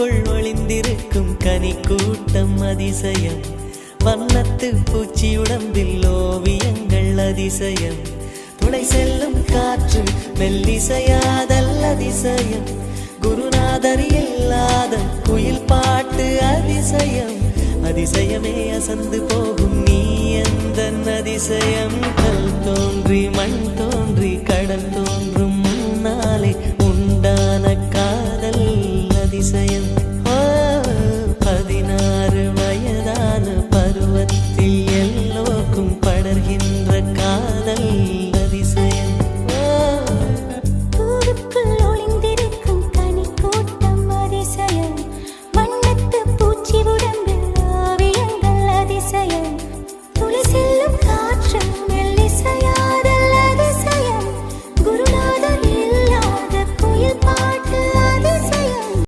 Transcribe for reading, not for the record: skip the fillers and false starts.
பூவுக்குள் ஒளிந்திருக்கும் கனி கூட்டம் அதிசயம். வண்ணத்து பூச்சி உடம்பில் ஓவியங்கள் அதிசயம். துளை செல்லும் காற்று மெல்லிசையாதல் அதிசயம். குருநாதர் இல்லாத குயில் பாட்டு அதிசயம். அதிசயமே அசந்து போகும் நீ எந்த அதிசயம். கல் தோன்றி மண் தோன்றி கடல் தோன்றும்